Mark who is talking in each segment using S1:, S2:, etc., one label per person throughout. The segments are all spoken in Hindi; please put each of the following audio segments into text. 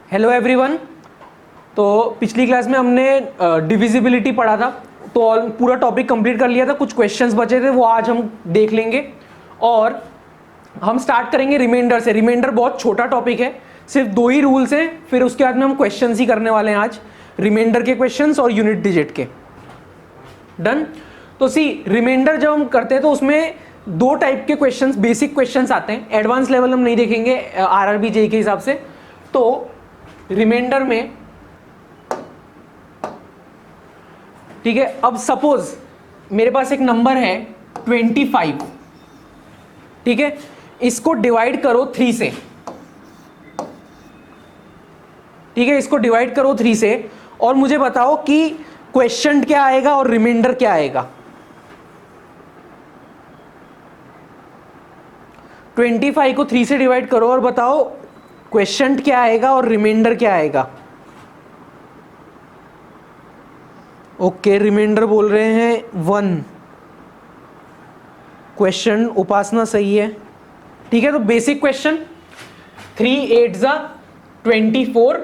S1: Hello everyone. तो पिछली क्लास में हमने डिविजिबिलिटी पढ़ा था, तो पूरा टॉपिक कंप्लीट कर लिया था। कुछ क्वेश्चंस बचे थे वो आज हम देख लेंगे और हम स्टार्ट करेंगे रिमाइंडर से। रिमाइंडर बहुत छोटा टॉपिक है, सिर्फ 2 ही रूल्स हैं, फिर उसके बाद में हम क्वेश्चंस ही करने वाले हैं आज, रिमाइंडर के क्वेश्चंस और यूनिट डिजिट के। डन। तो सी रिमाइंडर जब हम करते हैं तो उसमें 2 टाइप के क्वेश्चंस, बेसिक क्वेश्चंस आते हैं। एडवांस लेवल हम नहीं देखेंगे आरआरबी जेईई के हिसाब से। तो रिमाइंडर में ठीक है, अब सपोज मेरे पास एक नंबर है 25, ठीक है, इसको डिवाइड करो 3 से, ठीक है, इसको डिवाइड करो 3 से और मुझे बताओ कि क्वेश्चन क्या आएगा और रिमाइंडर क्या आएगा। 25 को 3 से डिवाइड करो और बताओ क्वेश्चन क्या आएगा और रिमाइंडर क्या आएगा। ओके, रिमाइंडर बोल रहे हैं 1, क्वेश्चन उपासना सही है, ठीक है। तो बेसिक क्वेश्चन 3 8 24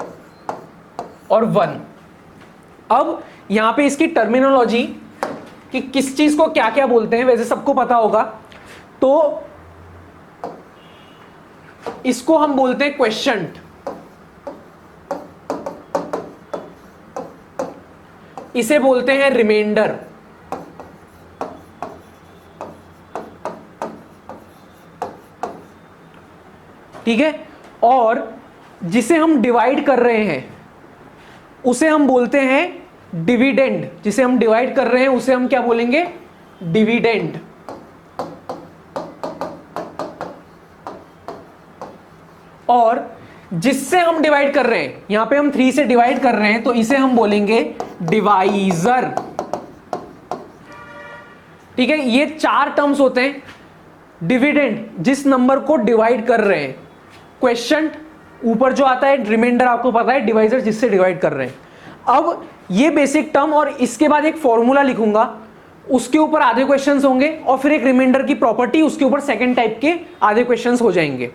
S1: और 1। अब यहां पे इसकी टर्मिनोलॉजी कि किस चीज को क्या क्या बोलते हैं वैसे सबको पता होगा। तो इसको हम बोलते हैं क्वेश्चन, इसे बोलते हैं रिमाइंडर। ठीक है, और जिसे हम डिवाइड कर रहे हैं उसे हम बोलते हैं डिविडेंड। जिसे हम डिवाइड कर रहे हैं उसे हम क्या बोलेंगे? डिविडेंड। और जिससे हम डिवाइड कर रहे हैं, यहां पे हम 3 से डिवाइड कर रहे हैं तो इसे हम बोलेंगे डिवाइजर। ठीक है, ये 4 टर्म्स होते हैं। डिविडेंड, जिस नंबर को डिवाइड कर रहे हैं, क्वेश्चन ऊपर जो आता है, रिमाइंडर आपको पता है, डिवाइजर जिससे डिवाइड कर रहे हैं। अब ये बेसिक टर्म और इसके बाद एक फॉर्मूला लिखूंगा, उसके ऊपर आधे क्वेश्चंस होंगे और फिर एक रिमाइंडर की प्रॉपर्टी, उसके ऊपर सेकंड टाइप के आधे क्वेश्चंस हो जाएंगे।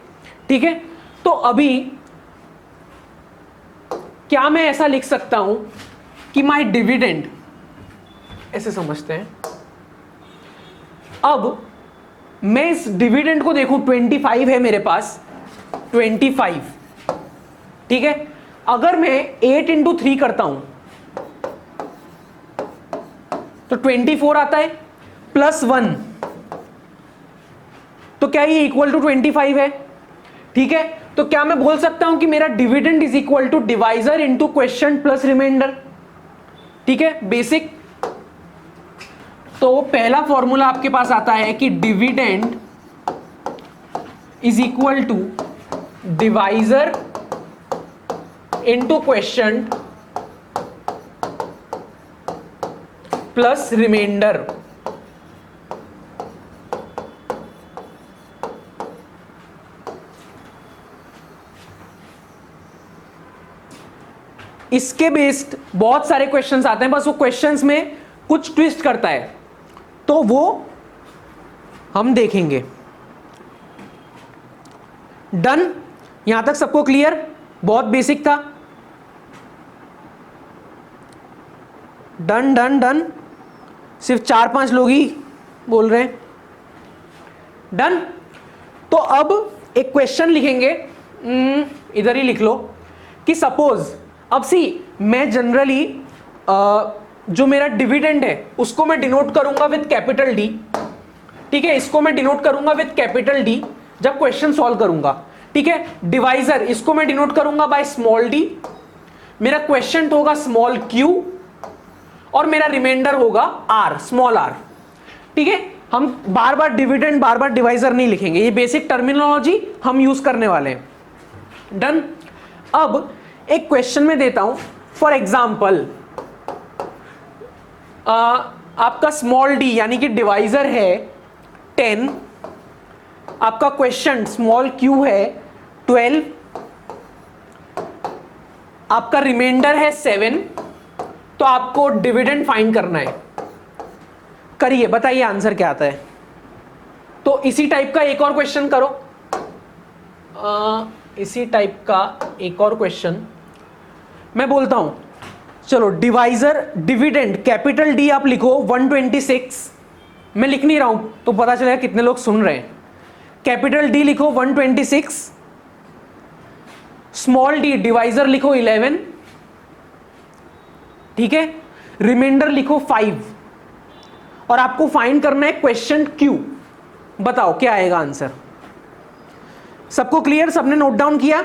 S1: ठीक है, तो अभी क्या मैं ऐसा लिख सकता हूं कि माय डिविडेंड, ऐसे समझते हैं। अब मैं इस डिविडेंड को देखूं, 25 है मेरे पास, 25, ठीक है। अगर मैं 8 इंटू 3 करता हूं तो 24 आता है, प्लस 1, तो क्या ये इक्वल टू 25 है? ठीक है, तो क्या मैं बोल सकता हूं कि मेरा dividend is equal to divisor into question plus remainder? ठीक है, बेसिक। तो पहला फॉर्मूला आपके पास आता है कि dividend is equal to divisor into question plus remainder. इसके बेस्ड बहुत सारे क्वेश्चंस आते हैं, बस वो क्वेश्चंस में कुछ ट्विस्ट करता है तो वो हम देखेंगे। डन, यहां तक सबको क्लियर? बहुत बेसिक था। डन डन डन, सिर्फ 4-5 लोग ही बोल रहे हैं। डन। तो अब एक क्वेश्चन लिखेंगे, इधर ही लिख लो कि सपोज, अब सी मैं जनरली जो मेरा डिविडेंड है उसको मैं डिनोट करूंगा विद कैपिटल डी। ठीक है, इसको मैं डिनोट करूंगा विद कैपिटल डी जब क्वेश्चन सॉल्व करूंगा। ठीक है, डिवाइजर इसको मैं डिनोट करूंगा बाय स्मॉल डी, मेरा क्वेश्चन होगा स्मॉल क्यू और मेरा रिमाइंडर होगा आर, स्मॉल आर। ठीक है, हम बार बार डिविडेंड बार बार डिवाइजर नहीं लिखेंगे, ये बेसिक टर्मिनोलॉजी हम यूज करने वाले हैं। डन। अब एक क्वेश्चन में देता हूं, फॉर एग्जाम्पल आपका स्मॉल डी यानी कि डिवाइजर है 10, आपका क्वेश्चन स्मॉल क्यू है 12, आपका रिमाइंडर है 7, तो आपको डिविडेंड फाइंड करना है। करिए, बताइए आंसर क्या आता है। तो इसी टाइप का एक और क्वेश्चन करो, इसी टाइप का एक और क्वेश्चन मैं बोलता हूं, चलो डिवाइजर डिविडेंड कैपिटल डी आप लिखो 126, मैं लिख नहीं रहा हूं तो पता चलेगा कितने लोग सुन रहे हैं। कैपिटल डी लिखो 126, स्मॉल डी डिवाइजर लिखो 11, ठीक है, रिमाइंडर लिखो 5, और आपको फाइंड करना है क्वेश्चन क्यू। बताओ क्या आएगा आंसर। सबको क्लियर, सबने नोट डाउन किया?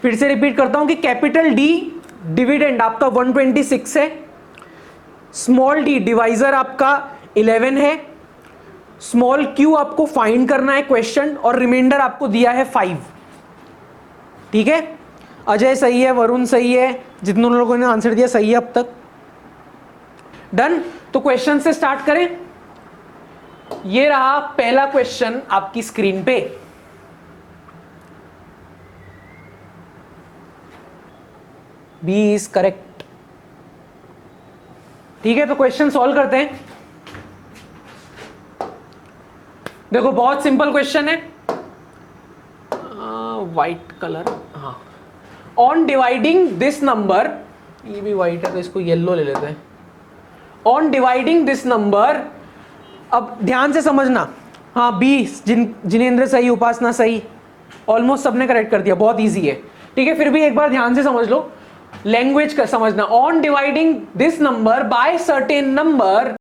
S1: फिर से रिपीट करता हूं कि कैपिटल डी डिविडेंड आपका 126 है, स्मॉल डी डिवाइजर आपका 11 है, स्मॉल क्यू आपको फाइंड करना है क्वेश्चन, और रिमाइंडर आपको दिया है 5। ठीक है, अजय सही है, वरुण सही है, जितने लोगों ने आंसर दिया सही है अब तक। डन। तो क्वेश्चन से स्टार्ट करें। ये रहा पहला क्वेश्चन आपकी स्क्रीन पे। B is correct. ठीक है, तो क्वेश्चन सॉल्व करते हैं। देखो बहुत सिंपल क्वेश्चन है, व्हाइट कलर, हाँ। ऑन डिवाइडिंग दिस नंबर, ये भी व्हाइट है तो इसको येलो ले लेते हैं। ऑन डिवाइडिंग दिस नंबर, अब ध्यान से समझना, हाँ बी, जिनेंद्र सही, उपासना सही, ऑलमोस्ट सबने करेक्ट कर दिया, बहुत इजी है। ठीक है, फिर भी एक बार ध्यान से समझ लो, लैंग्वेज का समझना। On dividing this number by certain number,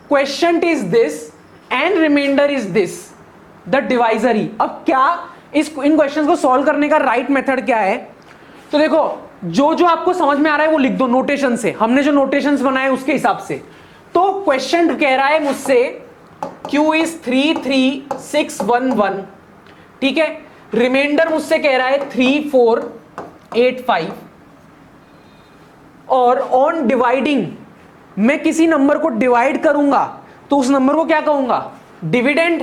S1: question is this and remainder is this, the divisor ही। अब क्या इन क्वेश्चंस को सॉल्व करने का राइट मेथड क्या है? तो देखो, जो जो आपको समझ में आ रहा है वो लिख दो नोटेशन से, हमने जो नोटेशंस बनाए उसके हिसाब से। तो क्वेश्चन कह रहा है मुझसे Q इज 33611, ठीक है, रिमाइंडर मुझसे कह रहा है 3485, और ऑन डिवाइडिंग मैं किसी नंबर को डिवाइड करूंगा तो उस नंबर को क्या कहूंगा? डिविडेंड।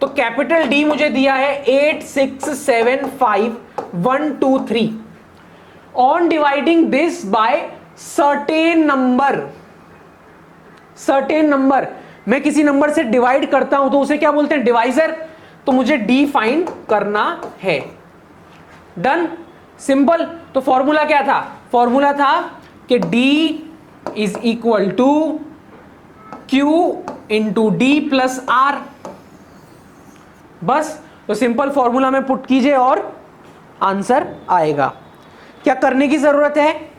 S1: तो कैपिटल डी मुझे दिया है 8675123। On dividing this by certain number, certain number मैं किसी नंबर से डिवाइड करता हूं तो उसे क्या बोलते हैं? डिवाइजर। तो मुझे डी फाइंड करना है। Done, simple. तो फॉर्मूला क्या था? फॉर्मूला था कि d is equal to q into d plus r. बस, तो सिंपल फॉर्मूला में पुट कीजिए और आंसर आएगा। क्या करने की जरूरत है?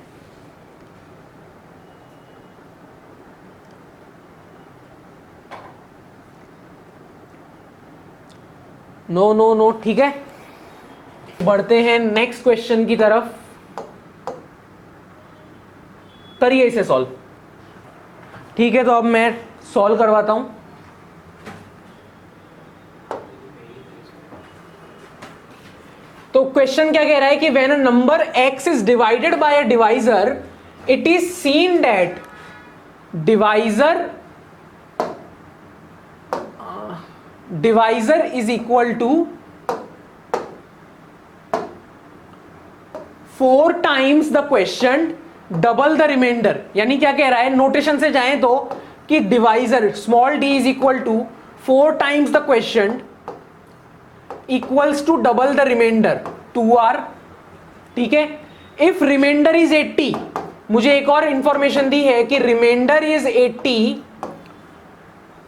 S1: नो नो नो, ठीक है। बढ़ते हैं नेक्स्ट क्वेश्चन की तरफ। करिए इसे सॉल्व। ठीक है, तो अब मैं सॉल्व करवाता हूं। तो क्वेश्चन क्या कह रहा है कि when a number x is divided by a divisor, it is seen that divisor is equal to 4 times the question double the remainder. यानी क्या कह रहा है, नोटेशन से जाएं तो कि divisor small d is equal to 4 times the question equals to double the remainder 2r। ठीक है, इफ रिमाइंडर इज 80, मुझे एक और इंफॉर्मेशन दी है कि रिमाइंडर इज 80।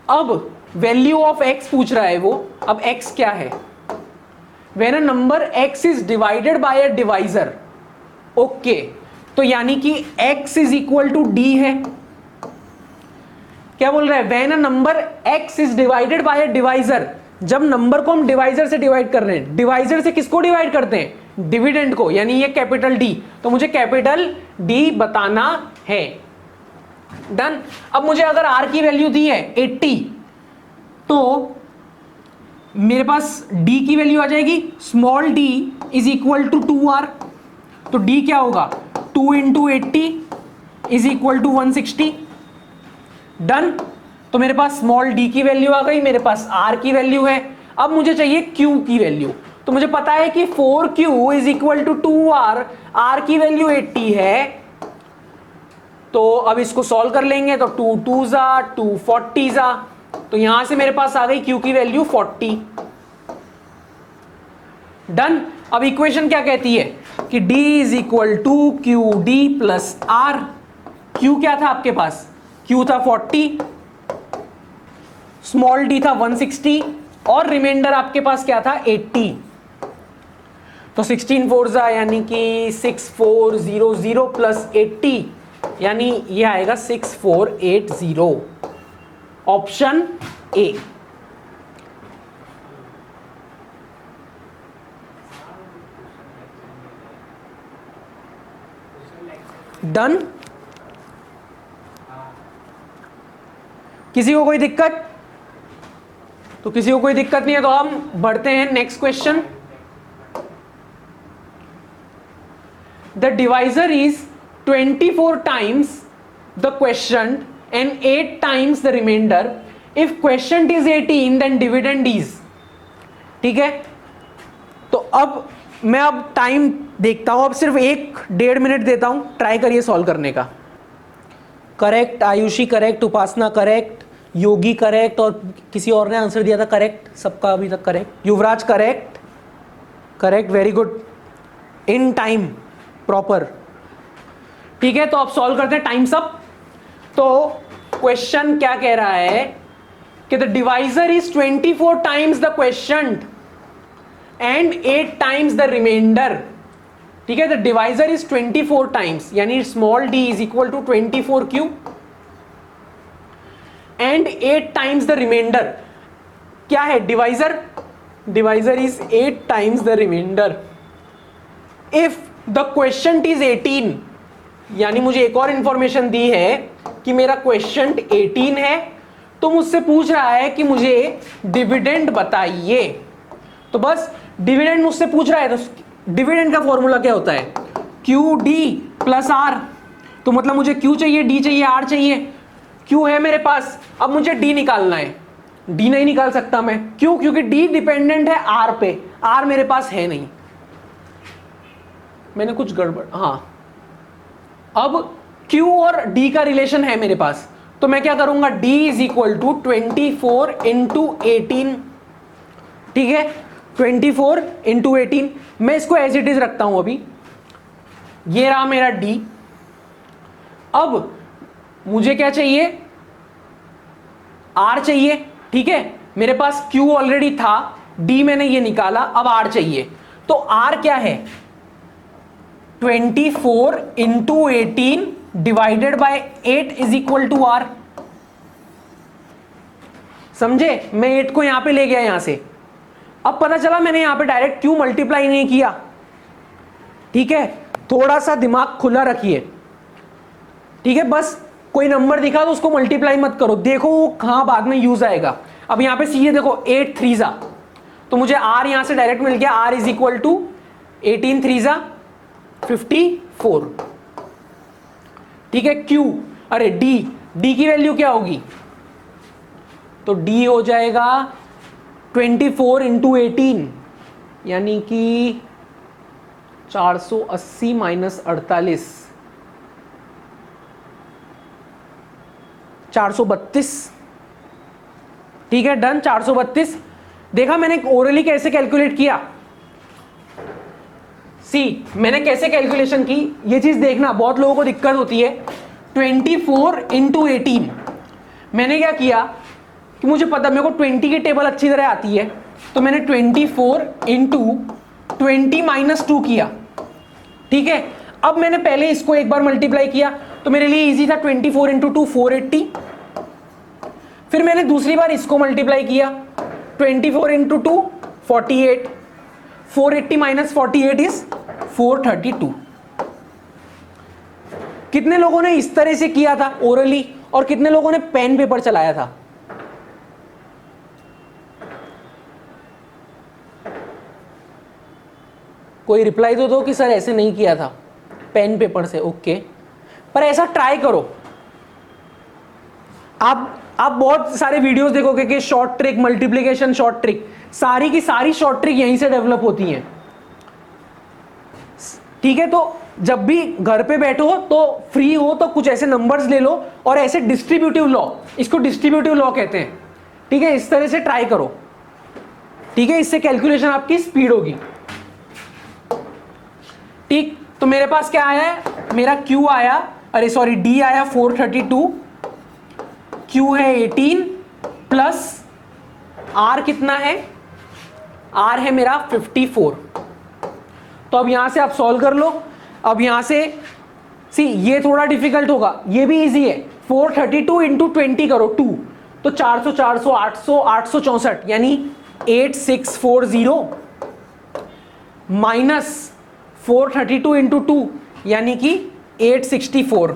S1: अब वैल्यू ऑफ x पूछ रहा है वो। अब x क्या है? When a number x is divided by a divisor, okay, तो यानी कि x is equal to d है। क्या बोल रहा है? When a number x is divided by a divisor, जब नंबर को हम डिवाइजर से डिवाइड कर रहे हैं, डिवाइजर से किसको डिवाइड करते हैं? डिविडेंड को, यानी ये कैपिटल डी। तो मुझे कैपिटल डी बताना है। डन। अब मुझे अगर r की वैल्यू दी है 80, तो मेरे पास d की वैल्यू आ जाएगी, small d is equal to 2r। तो d क्या होगा? 2 into 80 is equal to 160। Done. तो मेरे पास स्मॉल d की वैल्यू आ गई, मेरे पास r की वैल्यू है। अब मुझे चाहिए q की वैल्यू। तो मुझे पता है कि 4q is equal to 2r, r की वैल्यू 80 है। तो अब इसको सॉल्व कर लेंगे, तो 2 2 जा 2 40 जा, तो यहां से मेरे पास आ गई q की वैल्यू 40। डन। अब इक्वेशन क्या कहती है? कि d is equal to q d plus r. q क्या था आपके पास? q था 40, स्मॉल d था 160 और रिमाइंडर आपके पास क्या था? 80। तो 16 फोर जा यानी कि 6400 प्लस 80 यानी ये आएगा 6480। Option A. डन? किसी को कोई दिक्कत? तो किसी को कोई दिक्कत नहीं है तो हम बढ़ते हैं next question. The divisor is 24 times the question and 8 times the remainder. If question is 18 then dividend is. ठीक है, तो अब मैं टाइम देखता हूं, अब सिर्फ 1-1.5 मिनट देता हूं, ट्राई करिए सॉल्व करने का। करेक्ट, आयुषी करेक्ट, उपासना करेक्ट, योगी करेक्ट और किसी और ने आंसर दिया था करेक्ट, सबका अभी तक correct. Yuvraj correct, correct, very good, in time, proper. ठीक है, तो अब सॉल्व करते हैं, टाइम्स अप। तो क्वेश्चन क्या कह रहा है कि the divisor is 24 times the question and 8 times the remainder. ठीक है, द डिवाइजर इज 24 टाइम्स यानी small d is equal to 24q and 8 times the remainder. क्या है divisor? Divisor is 8 times the remainder. If the question is 18 यानी मुझे एक और इंफॉर्मेशन दी है कि मेरा क्वेश्चन 18 है, तो मुझसे पूछ रहा है कि मुझे डिविडेंड बताइए। तो बस डिविडेंड मुझसे पूछ रहा है, तो डिविडेंड का फॉर्मूला क्या होता है? Q d plus r. तो मतलब मुझे क्यू चाहिए, डी चाहिए, आर चाहिए। क्यू है मेरे पास, अब मुझे डी निकालना है। डी नहीं निकाल सकता मैं, क्यों? क्योंकि डी डिपेंडेंट है आर पे, आर मेरे पास है नहीं। मैंने कुछ गड़बड़, हाँ, अब Q और D का रिलेशन है मेरे पास, तो मैं क्या करूंगा? D is equal to 24 into 18। ठीक है, 24 इंटू 18। मैं इसको एज इट इज रखता हूं अभी। ये रहा मेरा D। अब मुझे क्या चाहिए? R चाहिए। ठीक है, मेरे पास Q ऑलरेडी था, D मैंने ये निकाला, अब R चाहिए। तो R क्या है? 24 into 18 divided by 8 is equal to r. समझे? मैं 8 को यहां पे ले गया यहां से। अब पता चला मैंने यहां पे डायरेक्ट क्यों मल्टीप्लाई नहीं किया। ठीक है, थोड़ा सा दिमाग खुला रखिए। ठीक है, बस कोई नंबर दिखा तो उसको मल्टीप्लाई मत करो, देखो वो कहां बाद में यूज आएगा। अब यहां पे सीधे देखो 8 3 जा, तो मुझे आर यहां से डायरेक्ट मिल गया। आर इज इक्वल टू 18 3 जा 54। ठीक है, Q, अरे D की वैल्यू क्या होगी? तो D हो जाएगा 24 इंटू 18 यानी कि 480 माइनस 48, 432। ठीक है, डन, 432। देखा मैंने ओरली कैसे कैलकुलेट किया? मैंने कैसे कैलकुलेशन की, ये चीज देखना, बहुत लोगों को दिक्कत होती है। 24 इंटू 18 मैंने क्या किया कि मुझे पता, मेरे को 20 की टेबल अच्छी तरह आती है, तो मैंने 24 इंटू 20 माइनस 2 किया। ठीक है, अब मैंने पहले इसको एक बार मल्टीप्लाई किया, तो मेरे लिए इजी था। 24 इंटू 2 480। फिर मैंने दूसरी बार इसको मल्टीप्लाई किया, 24 इंटू 2 48। 480 minus 48 is 432। कितने लोगों ने इस तरह से किया था ओरली, और कितने लोगों ने पेन पेपर चलाया था? कोई रिप्लाई तो दो कि सर ऐसे नहीं किया था, पेन पेपर से। ओके, पर ऐसा ट्राई करो। आप बहुत सारे वीडियोस देखोगे कि short trick, multiplication short trick, सारी की सारी शॉर्ट ट्रिक यहीं से डेवलप होती हैं। ठीक है, तो जब भी घर पे बैठो तो फ्री हो तो कुछ ऐसे नंबर्स ले लो और ऐसे डिस्ट्रीब्यूटिव लॉ, इसको डिस्ट्रीब्यूटिव लॉ कहते हैं। ठीक है, इस तरह से ट्राई करो। ठीक है, इससे कैलकुलेशन आपकी स्पीड होगी। ठीक, तो मेरे पास क्या आया है, मेरा Q आया, अरे सॉरी D आया 432, Q है 18 प्लस R कितना है, R है मेरा 54। तो अब यहां से आप सॉल्व कर लो। अब यहां से सी ये थोड़ा डिफिकल्ट होगा, ये भी इजी है। 432 इंटू 20 करो 2, तो 400 400 800 864 यानी 8640 माइनस 432 इंटू 2 यानी कि 864।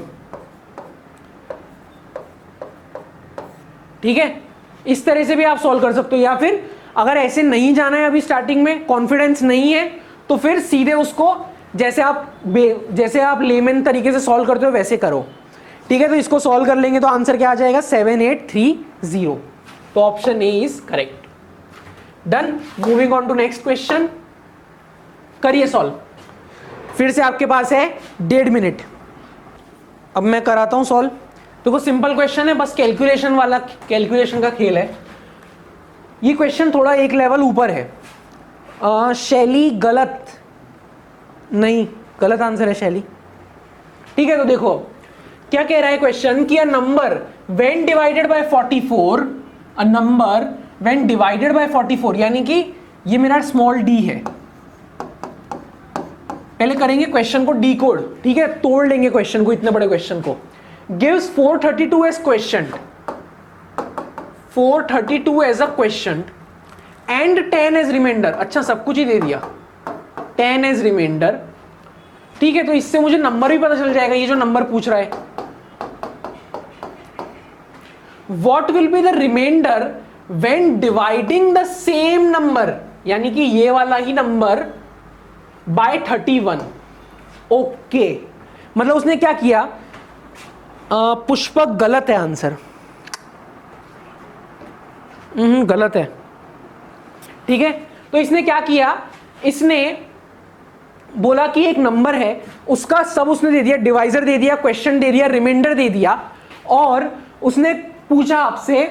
S1: ठीक है, इस तरह से भी आप सॉल्व कर सकते हो, या फिर अगर ऐसे नहीं जाना है अभी स्टार्टिंग में, कॉन्फिडेंस नहीं है, तो फिर सीधे उसको जैसे आप लेमन तरीके से सॉल्व करते हो वैसे करो। ठीक है, तो इसको सॉल्व कर लेंगे तो आंसर क्या आ जाएगा 7830। तो option A is correct. Done, moving on to next question. करिए सॉल्व, फिर से आपके पास है 1.5 मिनट। अब मैं कराता हूं सॉल्व। देखो सिंपल क्वेश्चन है, बस कैलकुलेशन वाला, कैलकुलेशन का खेल है। ये क्वेश्चन थोड़ा एक लेवल ऊपर है। शैली गलत नहीं, गलत आंसर है शैली। ठीक है, तो देखो क्या कह रहा है क्वेश्चन कि a number when divided bye 44, a number when divided bye 44, यानी कि ये मेरा स्मॉल डी है। पहले करेंगे क्वेश्चन को डीकोड, ठीक है, तोड़ लेंगे क्वेश्चन को, इतने बड़े क्वेश्चन को। Gives 432 as question, 432 as a question and 10 as remainder. अच्छा, सब कुछ ही दे दिया, 10 एज रिमाइंडर। ठीक है, तो इससे मुझे नंबर भी पता चल जाएगा, ये जो नंबर पूछ रहा है। What will be the remainder when dividing the same number, यानी कि ये वाला ही नंबर बाय 31। ओके, मतलब उसने क्या किया, पुष्पक गलत है आंसर, गलत है। ठीक है, तो इसने क्या किया, इसने बोला कि एक नंबर है, उसका सब उसने दे दिया, डिवाइजर दे दिया, क्वेश्चन दे दिया, रिमाइंडर दे दिया, और उसने पूछा आपसे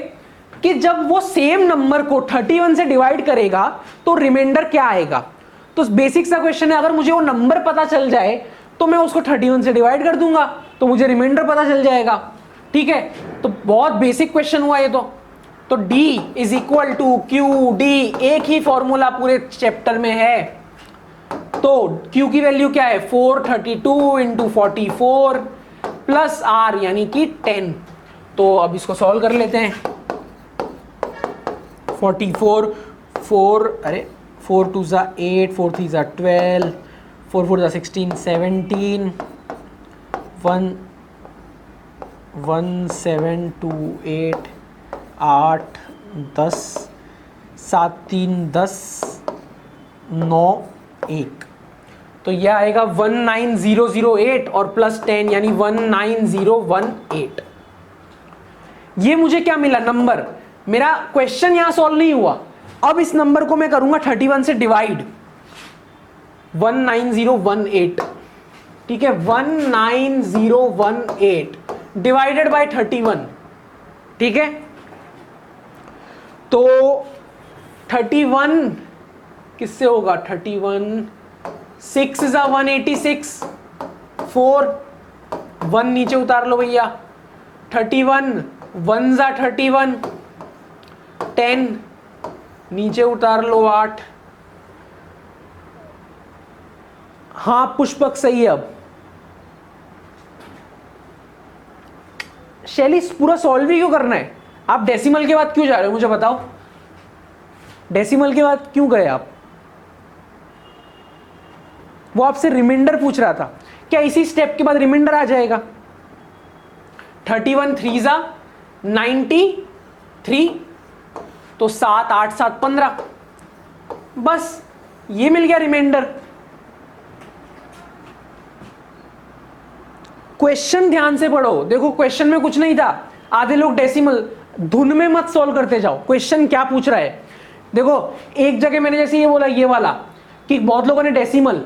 S1: कि जब वो सेम नंबर को 31 से डिवाइड करेगा तो रिमाइंडर क्या आएगा। तो बेसिक सा क्वेश्चन है, अगर मुझे वो नंबर पता चल जाए तो मैं उसको 31 से डिवाइड कर दूंगा, तो मुझे रिमाइंडर पता चल जाएगा। ठीक है, तो बहुत बेसिक क्वेश्चन हुआ ये तो D is equal to q d, एक ही फॉर्मूला पूरे चैप्टर में है। तो Q की वैल्यू क्या है, 432 इंटू 44 प्लस R यानी कि 10। तो अब इसको सॉल्व कर लेते हैं। 44 4 अरे 4 2 जा 8, 4 3 जा 12, 4 4 जा 16, 17, 1 1 7 2 8 8 10 7 3 10 9 1। तो यह आएगा 19008 और प्लस 10 यानी 19018। ये मुझे क्या मिला, नंबर। मेरा क्वेश्चन यहां सॉल्व नहीं हुआ। अब इस नंबर को मैं करूंगा 31 से डिवाइड, 19018। ठीक है, 19018 डिवाइडेड बाय 31। ठीक है, तो 31 किससे होगा, 31 6 इज 186, 4 1 नीचे उतार लो भैया, 31 1 जा 31, 10 नीचे उतार लो 8। हाँ पुष्पक सही है। अब शैली पूरा सॉल्व ही क्यों करना है, आप डेसिमल के बाद क्यों जा रहे हो मुझे बताओ, डेसिमल के बाद क्यों गए आप। वो आपसे रिमाइंडर पूछ रहा था, क्या इसी स्टेप के बाद रिमाइंडर आ जाएगा। 31 3 जा 93, तो 7 8 7 15, बस ये मिल गया रिमाइंडर। क्वेश्चन ध्यान से पढ़ो, देखो क्वेश्चन में कुछ नहीं था। आधे लोग डेसिमल धुन में मत सॉल्व करते जाओ, क्वेश्चन क्या पूछ रहा है। देखो एक जगह मैंने जैसे ये बोला, ये वाला कि बहुत लोगों ने डेसिमल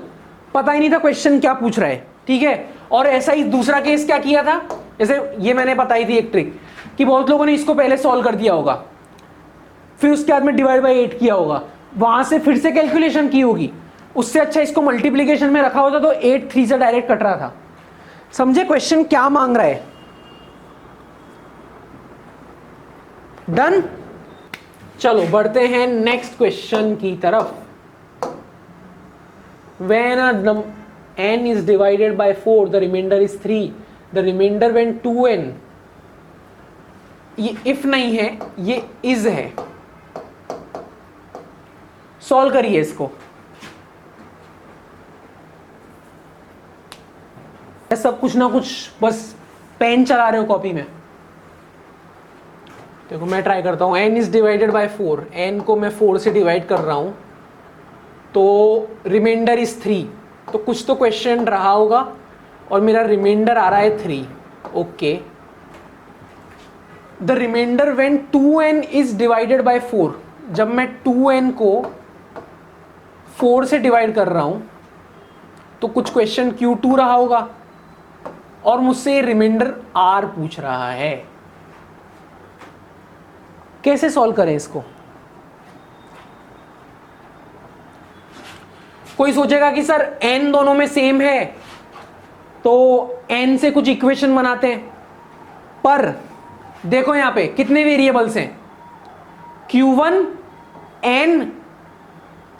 S1: पता ही नहीं था क्वेश्चन क्या पूछ रहा है। ठीक है, और ऐसा ही दूसरा केस क्या किया था, जैसे ये मैंने बताई थी एक ट्रिक कि बहुत लोगों ने इसको पहले सॉल्व कर दिया होगा, फिर उसके बाद में डिवाइड बाय 8 किया होगा, वहां से फिर से कैलकुलेशन की होगी, उससे अच्छा इसको मल्टीप्लीकेशन में रखा होता तो 8 3 से डायरेक्ट कट रहा था। समझे क्वेश्चन क्या मांग रहा है? डन। चलो बढ़ते हैं नेक्स्ट क्वेश्चन की तरफ। When n is divided by 4, the remainder is 3. The remainder when 2n, ये if नहीं है, ये is है। सॉल्व करिए इसको। सब कुछ ना कुछ बस पेन चला रहे हो कॉपी में। देखो मैं ट्राई करता हूं। n is divided by 4, n को मैं 4 से डिवाइड कर रहा हूं तो रिमाइंडर इज 3। तो कुछ तो क्वेश्चन रहा होगा और मेरा रिमाइंडर आ रहा है 3। Okay, the remainder when 2n is divided by 4, जब मैं 2n को 4 से डिवाइड कर रहा हूं तो कुछ क्वेश्चन Q2 रहा होगा और मुझसे रिमाइंडर R पूछ रहा है। कैसे सॉल्व करें इसको? कोई सोचेगा कि सर n दोनों में सेम है तो n से कुछ इक्वेशन बनाते हैं, पर देखो यहां पे कितने वेरिएबल्स हैं? Q1 n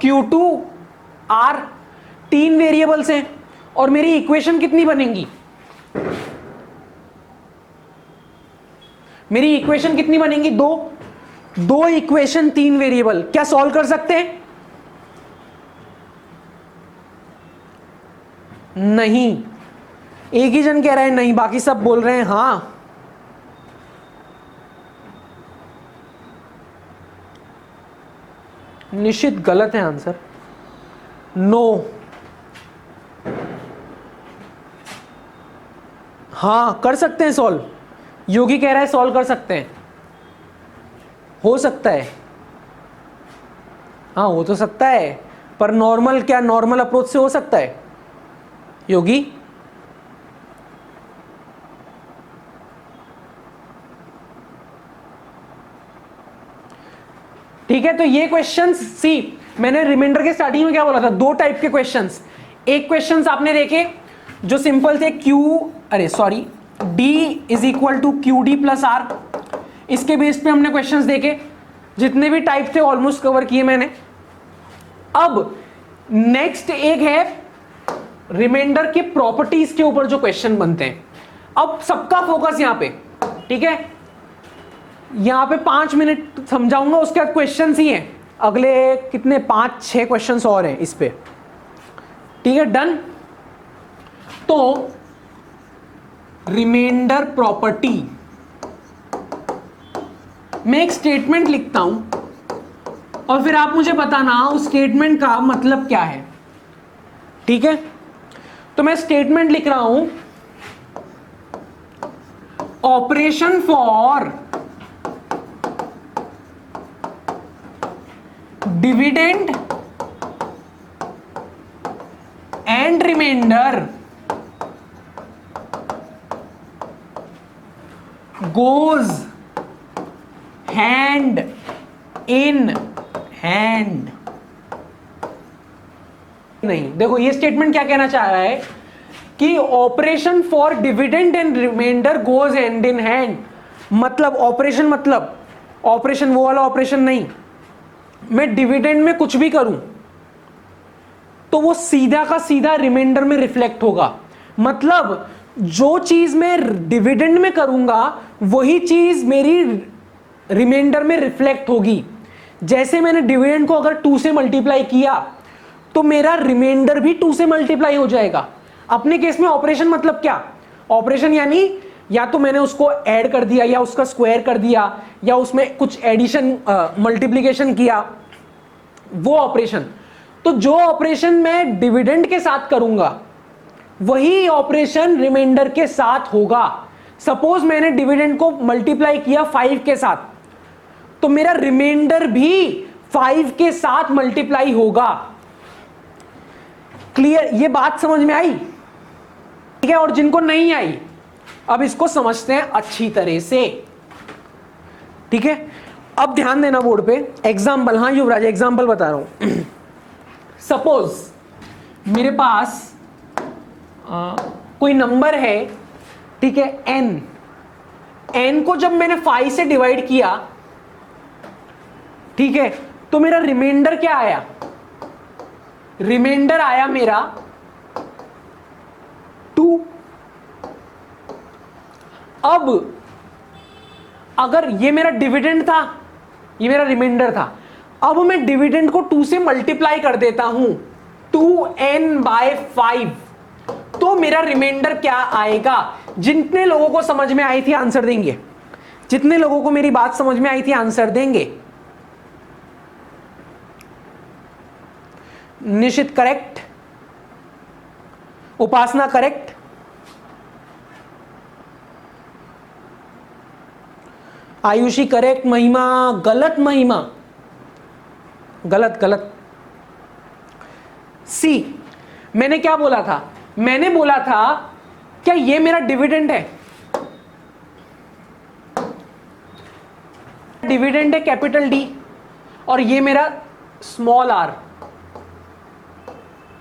S1: Q2 R, 3 variables हैं और मेरी इक्वेशन कितनी बनेंगी? मेरी इक्वेशन कितनी बनेंगी? दो इक्वेशन 3 वेरिएबल। क्या सॉल्व कर सकते हैं? नहीं। एक ही जन कह रहा है नहीं, बाकी सब बोल रहे हैं हां। निश्चित गलत है आंसर, नो। हां कर सकते हैं सॉल्व। योगी कह रहा है सॉल्व कर सकते हैं, हो सकता है। हाँ हो तो सकता है, पर नॉर्मल, क्या नॉर्मल अप्रोच से हो सकता है योगी? ठीक है, तो ये क्वेश्चंस सी, मैंने रिमाइंडर के स्टार्टिंग में क्या बोला था? 2 टाइप के क्वेश्चंस। एक क्वेश्चंस आपने देखे जो सिंपल थे, D is equal to QD plus R। इसके बेस पे हमने क्वेश्चंस देखे, जितने भी टाइप थे ऑलमोस्ट कवर किए मैंने। अब नेक्स्ट एक है रिमाइंडर के प्रॉपर्टीज के ऊपर जो क्वेश्चन बनते हैं। अब सबका फोकस यहां पे, ठीक है? यहां पे 5 मिनट समझाऊंगा, उसके बाद क्वेश्चन ही हैं। अगले कितने 5-6 क्वेश्चन और हैं इस पे, ठीक है? डन। तो रिमाइंडर प्रॉपर्टी, मैं एक स्टेटमेंट लिखता हूं और फिर आप मुझे बताना उस स्टेटमेंट का मतलब क्या है, ठीक है? तो मैं स्टेटमेंट लिख रहा हूं, operation for dividend and remainder goes hand in hand. नहीं, देखो ये स्टेटमेंट क्या कहना चाह रहा है कि operation for dividend and remainder goes hand in hand. मतलब ऑपरेशन, मतलब ऑपरेशन वो वाला ऑपरेशन नहीं, मैं डिविडेंड में कुछ भी करूं तो वो सीधा का सीधा रिमाइंडर में रिफ्लेक्ट होगा। मतलब जो चीज मैं डिविडेंड में करूंगा वही चीज मेरी रिमाइंडर में रिफ्लेक्ट होगी। जैसे मैंने डिविडेंड को अगर 2 से मल्टीप्लाई किया तो मेरा रिमाइंडर भी 2 से मल्टीप्लाई हो जाएगा। अपने केस में ऑपरेशन मतलब क्या? ऑपरेशन यानी या तो मैंने उसको ऐड कर दिया या उसका स्क्वायर कर दिया या उसमें कुछ एडिशन मल्टीप्लिकेशन किया, वो ऑपरेशन। तो जो ऑपरेशन मैं डिविडेंड के साथ करूंगा वही ऑपरेशन रिमाइंडर के साथ होगा। सपोज मैंने डिविडेंड को मल्टीप्लाई किया 5 के साथ, तो मेरा रिमाइंडर भी 5 के साथ मल्टीप्लाई होगा। क्लियर? ये बात समझ में आई? ठीक है। और जिनको नहीं आई अब इसको समझते हैं अच्छी तरह से, ठीक है? अब ध्यान देना बोर्ड पे। एग्जाम्पल, हाँ युवराज एग्जाम्पल बता रहा हूं। सपोज मेरे पास कोई नंबर है, ठीक है, n को जब मैंने 5 से डिवाइड किया, ठीक है, तो मेरा रिमाइंडर क्या आया? रिमाइंडर आया मेरा 2। अब अगर ये मेरा डिविडेंड था, ये मेरा रिमाइंडर था, अब मैं डिविडेंड को 2 से मल्टीप्लाई कर देता हूं, 2n/5, तो मेरा रिमाइंडर क्या आएगा? जितने लोगों को समझ में आई थी आंसर देंगे, जितने लोगों को मेरी बात समझ में आई थी आंसर देंगे। निशित करेक्ट, उपासना करेक्ट, आयुषी करेक्ट, महिमा गलत, महिमा गलत गलत। सी, मैंने क्या बोला था? मैंने बोला था क्या ये मेरा डिविडेंड है? डिविडेंड है कैपिटल डी, और ये मेरा स्मॉल आर,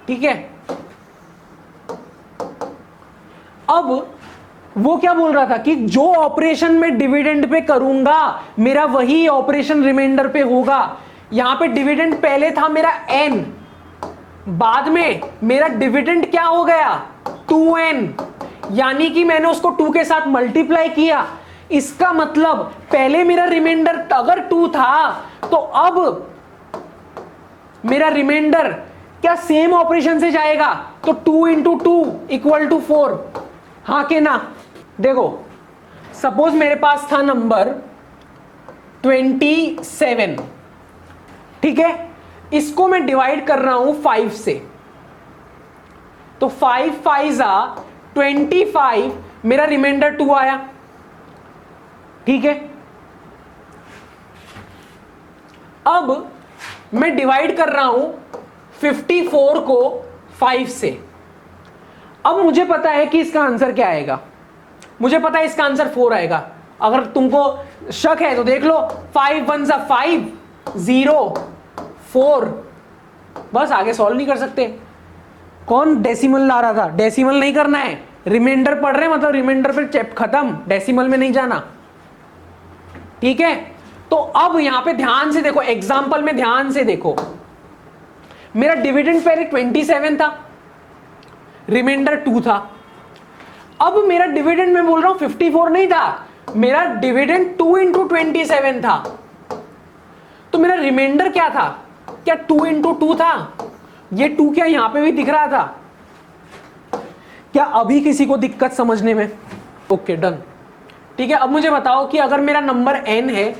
S1: ठीक है। अब वो क्या बोल रहा था कि जो ऑपरेशन मैं डिविडेंड पे करूंगा मेरा वही ऑपरेशन रिमाइंडर पे होगा। यहां पे डिविडेंड पहले था मेरा n, बाद में मेरा डिविडेंड क्या हो गया? 2n, यानी कि मैंने उसको 2 के साथ मल्टीप्लाई किया। इसका मतलब पहले मेरा रिमाइंडर अगर 2 था तो अब मेरा रिमाइंडर क्या सेम ऑपरेशन से जाएगा? तो 2 × 2 = 4, हाँ के ना? देखो, सपोज मेरे पास था नंबर 27, ठीक है, इसको मैं डिवाइड कर रहा हूं 5 से, तो 5 5 25, मेरा रिमाइंडर 2 आया, ठीक है। अब मैं डिवाइड कर रहा हूं 54 को 5 से। अब मुझे पता है कि इसका आंसर क्या आएगा, मुझे पता है इसका आंसर 4 आएगा। अगर तुमको शक है तो देख लो, 5 1 5, 0 4, बस आगे सॉल्व नहीं कर सकते। कौन डेसिमल ला रहा था? डेसिमल नहीं करना है, रिमाइंडर पढ़ रहे हैं मतलब रिमाइंडर पे चैप खत्म, डेसिमल में नहीं जाना, ठीक है। तो अब यहां पे ध्यान से देखो, एग्जांपल में ध्यान से देखो, मेरा डिविडेंड पहले 27 था, रिमाइंडर 2 था। अब मेरा डिविडेंड मैं बोल रहा हूं 54 नहीं था, मेरा डिविडेंड 2 × 27 था। तो मेरा रिमाइंडर क्या था? क्या 2 × 2 था? ये 2 क्या यहां पे भी दिख रहा था? क्या अभी किसी को दिक्कत समझने में? ओके डन, ठीक है। अब मुझे बताओ कि अगर मेरा नंबर n है,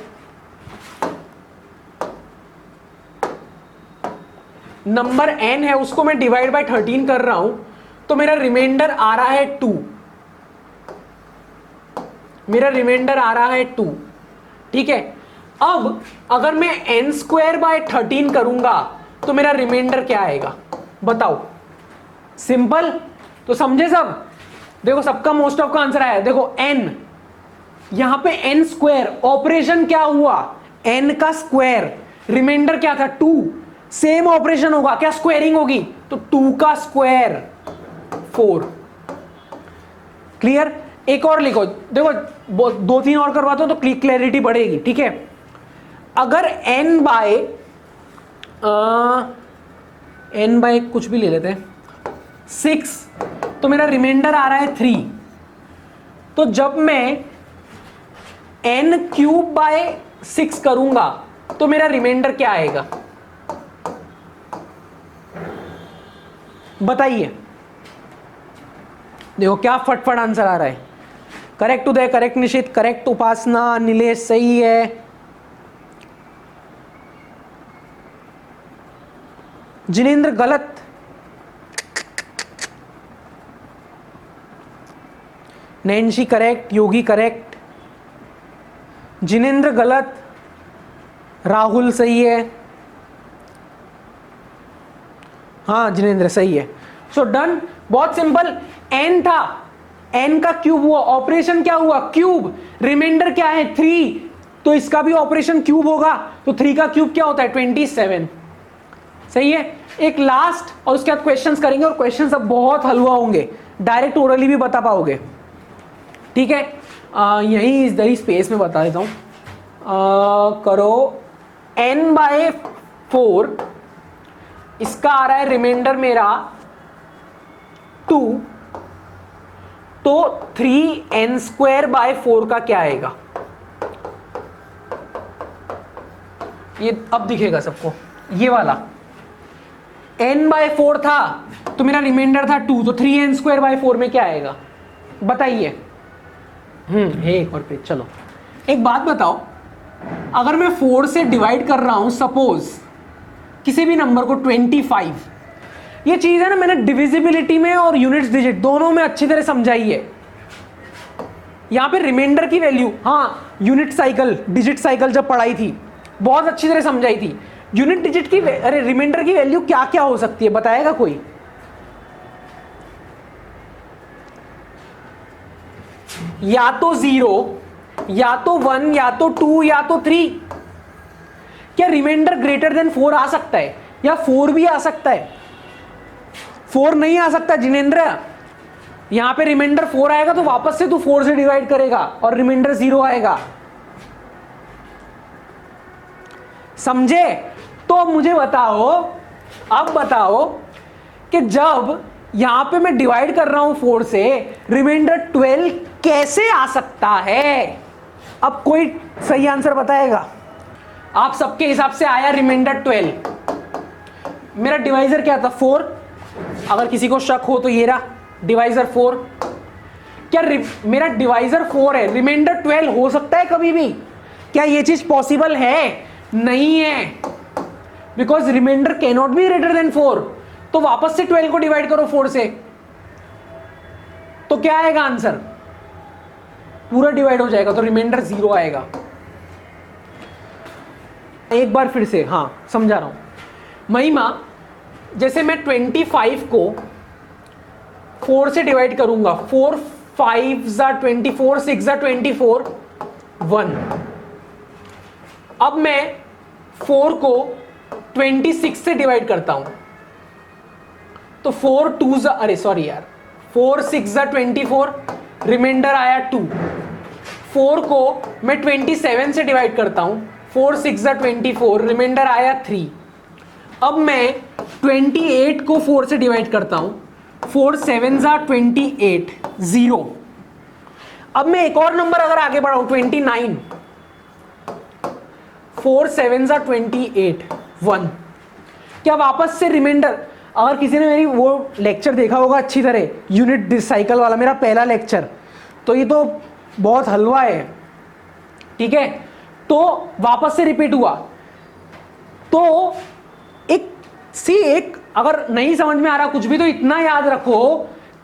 S1: नंबर n है, उसको मैं डिवाइड बाय 13 कर रहा हूं, तो मेरा रिमाइंडर आ रहा है 2, मेरा रिमाइंडर आ रहा है 2, ठीक है। अब अगर मैं n²/13 करूंगा तो मेरा रिमाइंडर क्या आएगा बताओ? सिंपल, तो समझे सब? देखो सबका मोस्ट ऑफ का आंसर आया। देखो n, यहां पे n², ऑपरेशन क्या हुआ? n का स्क्वायर, रिमाइंडर क्या था? 2, सेम ऑपरेशन होगा, क्या स्क्वायरिंग होगी? तो 2 का स्क्वायर 4। क्लियर? एक और लिखो, देखो 2-3 और करवाता हूं तो क्लैरिटी बढ़ेगी, ठीक है। अगर n बाय कुछ भी ले लेते हैं 6, तो मेरा रिमाइंडर आ रहा है 3। तो जब मैं n³/6 करूंगा तो मेरा रिमाइंडर क्या आएगा बताइए? देखो क्या फटफट आंसर आ रहा है। करेक्ट उदय, करेक्ट निशित, करेक्ट उपासना, नीलेश सही है, जिनेंद्र गलत, नैन्सी करेक्ट, योगी करेक्ट, जिनेंद्र गलत, राहुल सही है, हाँ जिनेंद्र सही है। सो डन, बहुत सिंपल। n था, n का क्यूब हुआ, ऑपरेशन क्या हुआ? क्यूब। रिमाइंडर क्या है? 3, तो इसका भी ऑपरेशन क्यूब होगा, तो 3 का क्यूब क्या होता है? 27। सही है। एक लास्ट और उसके बाद क्वेश्चंस करेंगे, और क्वेश्चंस अब बहुत हलवा होंगे, डायरेक्ट ओरली भी बता पाओगे, ठीक है। यही इस दरी स्पेस में बता देता हूं। करो n/4, इसका आ रहा है रिमाइंडर मेरा 2, तो 3n²/4 का क्या आएगा? ये अब दिखेगा सबको, ये वाला n/4 था तो मेरा रिमाइंडर था 2, तो 3n²/4 में क्या आएगा बताइए। एक और पेज। चलो एक बात बताओ, अगर मैं 4 से डिवाइड कर रहा हूं सपोज किसी भी नंबर को 25, ये चीज है ना मैंने डिविजिबिलिटी में और यूनिट्स डिजिट दोनों में अच्छी तरह समझाई है। यहां पे रिमाइंडर की वैल्यू, हाँ यूनिट साइकिल डिजिट साइकिल जब पढ़ाई थी बहुत अच्छी तरह समझाई थी। यूनिट डिजिट की अरे रिमाइंडर की वैल्यू क्या क्या हो सकती है बताएगा कोई? या तो 0, या तो 1, या तो 2, या तो 3। क्या रिमाइंडर ग्रेटर देन 4 आ सकता है? या 4 भी आ सकता है? 4 नहीं आ सकता जिनेंद्र। यहां पे रिमाइंडर 4 आएगा तो वापस से तू 4 से डिवाइड करेगा और रिमाइंडर 0 आएगा, समझे? तो अब मुझे बताओ, अब बताओ कि जब यहां पे मैं डिवाइड कर रहा हूं 4 से, रिमाइंडर 12 कैसे आ सकता है? अब कोई सही आंसर बताएगा? आप सबके हिसाब से आया रिमाइंडर 12। मेरा डिवाइजर क्या था? 4। अगर किसी को शक हो तो ये रहा डिवाइजर 4। क्या मेरा डिवाइजर 4 है, रिमाइंडर 12 हो सकता है कभी भी? क्या ये चीज पॉसिबल है? नहीं है, because remainder can not be greater than 4। तो वापस से 12 को डिवाइड करो 4 से, तो क्या आएगा आंसर? पूरा डिवाइड हो जाएगा तो रिमाइंडर 0 आएगा। एक बार फिर से हाँ समझा रहा हूं। महिमा, जैसे मैं 25 को 4 से डिवाइड करूंगा, 4 5 24, 6 24, 1। अब मैं 4 को 26 से डिवाइड करता हूं तो 4 2 अरे सॉरी यार, 4 6 24, रिमाइंडर आया 2। 4 को मैं 27 से डिवाइड करता हूं, 4 6 24, रिमाइंडर आया 3। अब मैं 28 को 4 से डिवाइड करता हूं, 4 7 28, 0। अब मैं एक और नंबर अगर आगे बढ़ाऊं 29, 4 7 28, 1। क्या वापस से रिमाइंडर, अगर किसी ने मेरी वो लेक्चर देखा होगा अच्छी तरह, यूनिट साइकिल वाला मेरा पहला लेक्चर, तो ये तो बहुत हलवा है, ठीक है। तो वापस से रिपीट हुआ, तो एक अगर नहीं समझ में आ रहा कुछ भी तो इतना याद रखो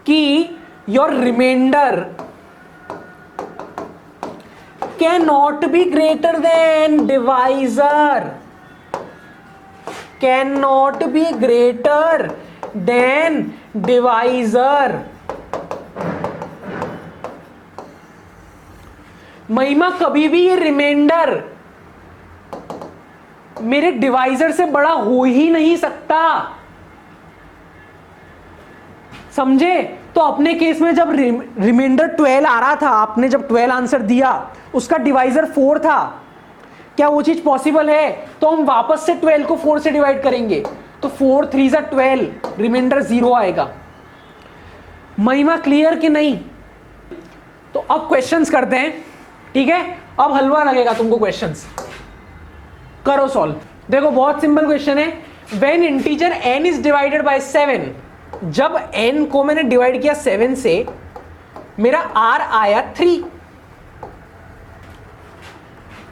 S1: कि your remainder can not be greater than divisor, can not be greater than divisor. Mahima, कभी भी ये रिमाइंडर मेरे डिवाइजर से बड़ा हो ही नहीं सकता, समझे? तो अपने केस में जब रिमाइंडर 12 आ रहा था, आपने जब 12 आंसर दिया, उसका डिवाइजर 4 था, क्या वो चीज पॉसिबल है? तो हम वापस से 12 को 4 से डिवाइड करेंगे तो 4 3 12, रिमाइंडर 0 आएगा। महिमा क्लियर कि नहीं? तो अब क्वेश्चंस करते हैं, ठीक है। अब हलवा लगेगा तुमको, क्वेश्चंस करो सॉल्व। देखो बहुत सिंपल क्वेश्चन है। When integer n is divided by 7, जब n को मैंने डिवाइड किया 7 से, मेरा r आया 3।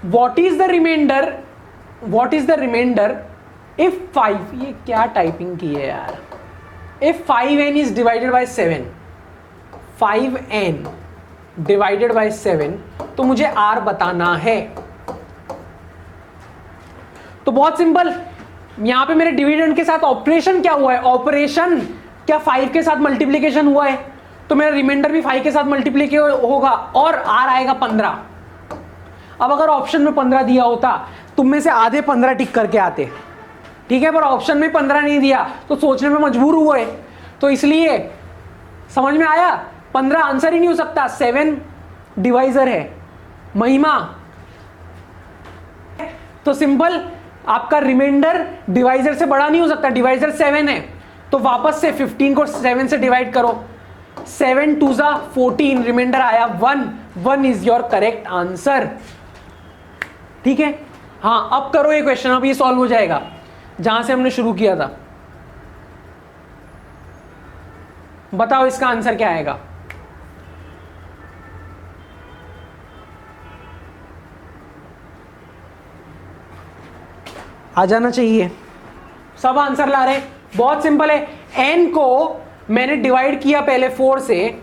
S1: What is the remainder, what is the remainder if 5, ये क्या टाइपिंग की है यार, if 5n is divided by 7, 5n divided by 7, तो मुझे r बताना है। तो बहुत सिंपल, यहां पे मेरे डिविडेंड के साथ ऑपरेशन क्या हुआ है? ऑपरेशन क्या 5 के साथ मल्टीप्लीकेशन हुआ है, तो मेरा रिमाइंडर भी 5 के साथ मल्टीप्लीकेशन होगा और r आएगा 15। अब अगर ऑप्शन में 15 दिया होता, तुम में से आधे 15 टिक करके आते, ठीक है, पर ऑप्शन में 15 नहीं दिया तो सोचने में मजबूर हुए, तो इसलिए समझ में आया 15 आंसर ही नहीं हो सकता, 7 डिवाइजर है। महिमा तो सिंपल, आपका रिमाइंडर डिवाइजर से बड़ा नहीं हो सकता, डिवाइजर 7 है, तो वापस से 15 को 7 से डिवाइड करो, 7 2 जा 14, रिमाइंडर आया 1 इज योर करेक्ट आंसर। ठीक है, हाँ अब करो ये क्वेश्चन, अब ये सॉल्व हो जाएगा जहां से हमने शुरू किया था। बताओ इसका आंसर क्या आएगा। आ जाना चाहिए, सब आंसर ला रहे, बहुत सिंपल है। n को मैंने डिवाइड किया पहले 4 से,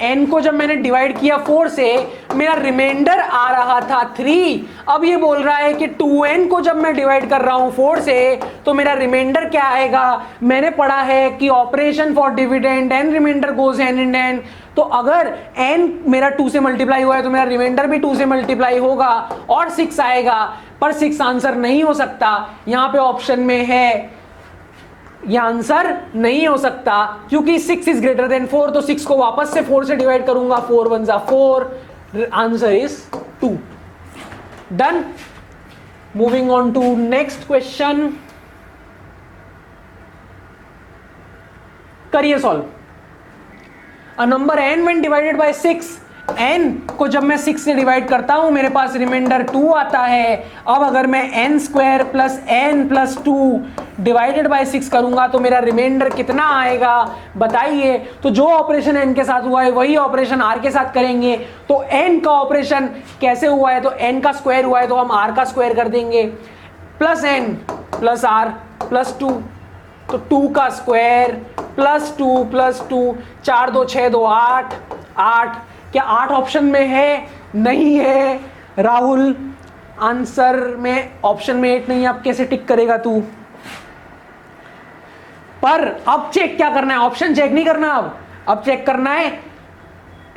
S1: n को जब मैंने डिवाइड किया 4 से, मेरा रिमाइंडर आ रहा था 3। अब ये बोल रहा है कि 2n को जब मैं डिवाइड कर रहा हूं 4 से, तो मेरा रिमाइंडर क्या आएगा। मैंने पढ़ा है कि operation for dividend and remainder goes hand in hand, तो अगर n मेरा 2 से मल्टीप्लाई हुआ है तो मेरा रिमाइंडर भी 2 से मल्टीप्लाई होगा और 6 आएगा, पर 6 आंसर नहीं हो सकता। यहां पे ऑप्शन में है ये आंसर नहीं हो सकता क्योंकि 6 इज ग्रेटर देन 4, तो 6 को वापस से 4 से डिवाइड करूंगा, 4 1 जा 4, answer is 2। Done, moving on to next question, करिए solve. A number n when divided by 6, n को जब मैं 6 से डिवाइड करता हूं मेरे पास रिमाइंडर 2 आता है। अब अगर मैं n square plus n plus 2 divided by 6 करूंगा तो मेरा रिमाइंडर कितना आएगा बताइए। तो जो ऑपरेशन n के साथ हुआ है वही ऑपरेशन r के साथ करेंगे। तो n का ऑपरेशन कैसे हुआ है, तो n का स्क्वायर हुआ है तो हम r का स्क्वायर कर देंगे, plus n plus r plus 2, तो 2 का स्क्वायर प्लस 2 4 2 6 2 8 8। क्या 8 ऑप्शन में है? नहीं है राहुल, आंसर में ऑप्शन में 8 नहीं है। अब कैसे टिक करेगा तू? पर अब चेक क्या करना है, ऑप्शन चेक नहीं करना, अब चेक करना है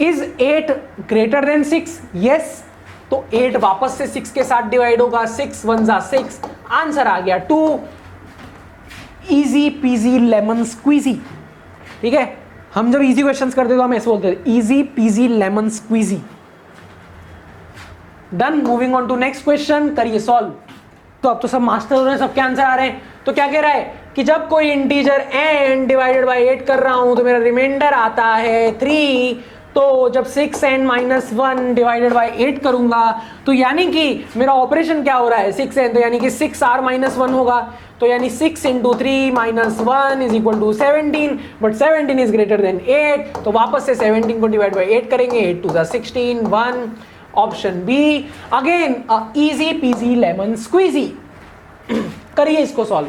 S1: इज 8 ग्रेटर देन 6, यस। तो 8 वापस से 6 के साथ डिवाइड होगा, 6 1 जा 6, आंसर आ गया 2। Easy peasy lemon squeezy. ठीक है, हम जब इजी क्वेश्चंस करते तो हम ऐसे बोलते थे, easy peasy lemon squeezy. Done, moving on to next question, करिए सॉल्व। तो अब तो सब मास्टर हो रहे हैं, सबके आंसर आ रहे हैं। तो क्या कह रहा है कि जब कोई इंटीजर n डिवाइडेड बाय 8 कर रहा हूं तो मेरा रिमाइंडर आता है 3। तो जब 6n माइनस 1 डिवाइडेड बाय 8 करूंगा तो यानी कि मेरा ऑपरेशन क्या हो रहा है 6n, तो यानी कि 6r माइनस 1 होगा, तो यानी 6 into 3 minus 1 is equal to 17, but 17 is greater than 8, तो वापस से 17 को डिवाइड बाय 8 करेंगे, 8 2 जा 16, 1। Option B again easy peasy lemon squeezy. करिए इसको सॉल्व।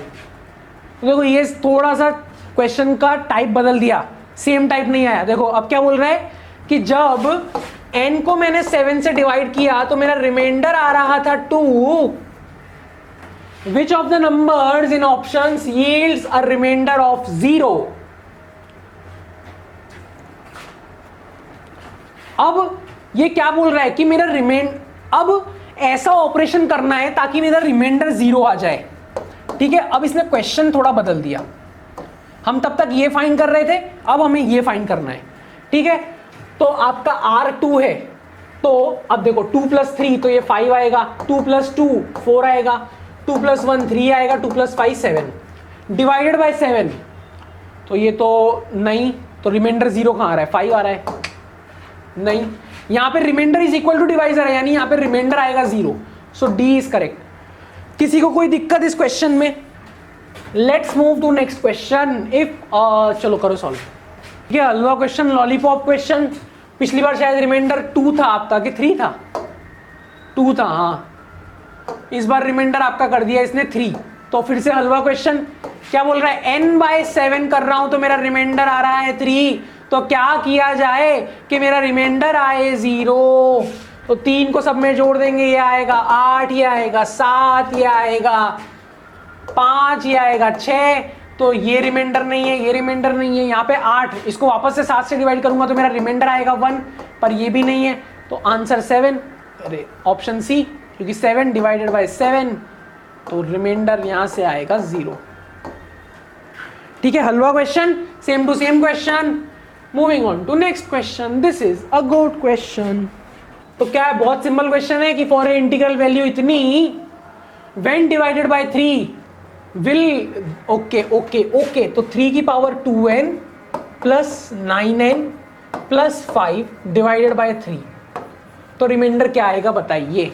S1: तो देखो ये थोड़ा सा क्वेश्चन का टाइप बदल दिया, सेम टाइप नहीं आया। देखो अब क्या बोल रहा है कि जब n को मैंने 7 से डिवाइड किया तो मेरा रिमाइंडर आ रहा था 2। Which of the numbers in options yields a remainder of 0? अब ये क्या बोल रहा है कि मेरा अब ऐसा ऑपरेशन करना है ताकि मेरा रिमाइंडर 0 आ जाए। ठीक है, अब इसने क्वेश्चन थोड़ा बदल दिया। हम तब तक ये फाइंड कर रहे थे, अब हमें ये फाइंड करना है। ठीक है, तो आपका R2 है, तो अब देखो 2 प्लस 3 तो ये 5 आएगा, 2 प्लस 2 4 आएगा, 2 प्लस 1 3 आएगा, 2 प्लस 5 7, डिवाइडेड बाय 7 तो ये तो नहीं, तो रिमाइंडर 0 कहाँ आ रहा है, 5 आ रहा है, नहीं। यहाँ पे remainder is equal to divisor है, यानी यहाँ पे रिमाइंडर आएगा 0, सो डी इज करेक्ट। किसी को कोई दिक्कत इस क्वेश्चन में? Let's move to next question. If चलो करो सॉल्व। ठीक है, हलवा क्वेश्चन, लॉलीपॉप क्वेश्चन। पिछली बार शायद रिमाइंडर 2 था आपका कि 3 था? 2 था, हाँ। इस बार रिमाइंडर आपका कर दिया इसने 3, तो फिर से हलवा क्वेश्चन। क्या बोल रहा है, n/7 कर रहा हूं तो मेरा रिमाइंडर आ रहा है 3, तो क्या किया जाए कि मेरा रिमाइंडर आए 0? तो 3 को सब में जोड़ देंगे, ये आएगा 8, ये आएगा 7, ये आएगा 5, ये आएगा 6, तो ये रिमाइंडर नहीं है, ये रिमाइंडर नहीं है। यहाँ पे 8, इसको वापस से 7 से डिवाइड करूंगा तो मेरा रिमाइंडर आएगा 1, पर ये भी नहीं है, तो आंसर 7। अरे ऑप्शन सी, क्योंकि 7 डिवाइडेड बाय 7, तो रिमाइंडर यहां से आएगा 0। ठीक है, हलवा question, same to same question. Moving on to next question, this is a good question. तो क्या है, बहुत सिंपल क्वेश्चन है कि फॉर ए इंटीग्रल वैल्यू इतनी when divided by 3 will, okay, तो 3 की power 2n plus 9n plus 5 divided by 3, तो रिमाइंडर क्या आएगा बताइए।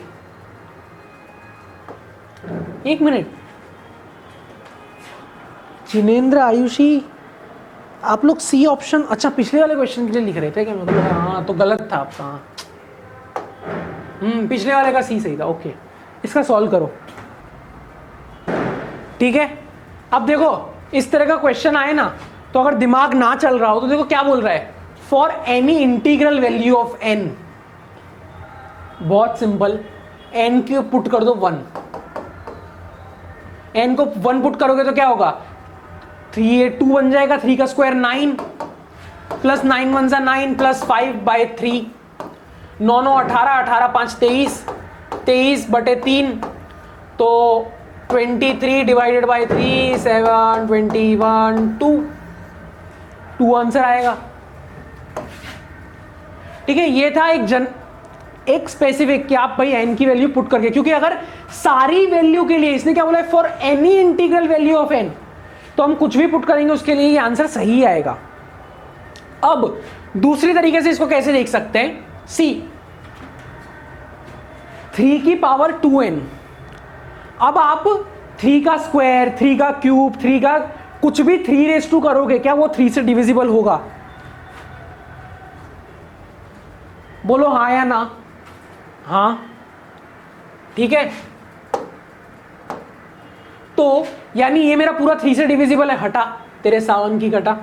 S1: एक मिनट, जिनेंद्र, आयुषी, आप लोग सी ऑप्शन, अच्छा पिछले वाले क्वेश्चन के लिए लिख रहे थे क्या? मतलब हाँ, तो गलत था आपका। पिछले वाले का सी सही था। ओके, इसका सॉल्व करो। ठीक है, अब देखो इस तरह का क्वेश्चन आए ना, तो अगर दिमाग ना चल रहा हो तो देखो क्या बोल रहा है, for any integral value of n, बहुत सिंपल, n को पुट कर दो 1, n को 1 पुट करोगे तो क्या होगा, 2 बन जाएगा, 3 का स्क्वायर 9 प्लस 9 1 9 प्लस 5 बाय 3, 9 9 18, 18 5 23, 23 बटे 3, तो 23 डिवाइडेड बाय 3 7 21 2 आंसर आएगा। ठीक है, ये था एक स्पेसिफिक कि आप भाई n की वैल्यू पुट करके, क्योंकि अगर सारी वैल्यू के लिए इसने क्या बोला है, for any integral value of n, तो हम कुछ भी पुट करेंगे उसके लिए ये आंसर सही आएगा। अब दूसरी तरीके से इसको कैसे देख सकते हैं, सी 3 की पावर 2n, अब आप 3 का स्क्वायर, 3 का क्यूब, 3 का कुछ भी 3 करोगे, क्या वो 3 से डिविजिबल होगा? बोलो हाँ या ना। हाँ, ठीक है, तो यानी ये मेरा पूरा 3 से डिविजिबल है, हटा, तेरे सावन की कटा।